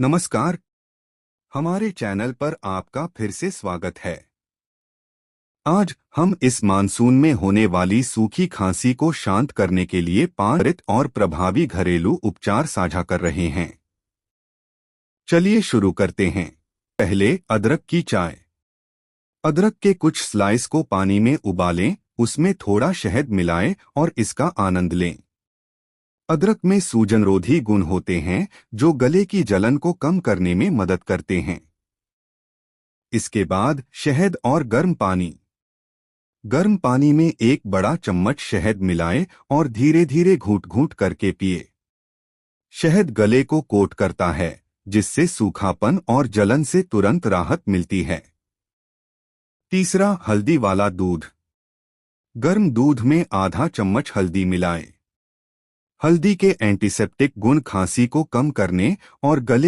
नमस्कार। हमारे चैनल पर आपका फिर से स्वागत है। आज हम इस मानसून में होने वाली सूखी खांसी को शांत करने के लिए 5 त्वरित और प्रभावी घरेलू उपचार साझा कर रहे हैं। चलिए शुरू करते हैं। पहले, अदरक की चाय। अदरक के कुछ स्लाइस को पानी में उबालें, उसमें थोड़ा शहद मिलाएं और इसका आनंद लें। अदरक में सूजनरोधी गुण होते हैं जो गले की जलन को कम करने में मदद करते हैं। इसके बाद शहद और गर्म पानी। गर्म पानी में एक बड़ा चम्मच शहद मिलाएं और धीरे धीरे घूंट घूंट करके पिए। शहद गले को कोट करता है, जिससे सूखापन और जलन से तुरंत राहत मिलती है। तीसरा, हल्दी वाला दूध। गर्म दूध में आधा चम्मच हल्दी मिलाएं। हल्दी के एंटीसेप्टिक गुण खांसी को कम करने और गले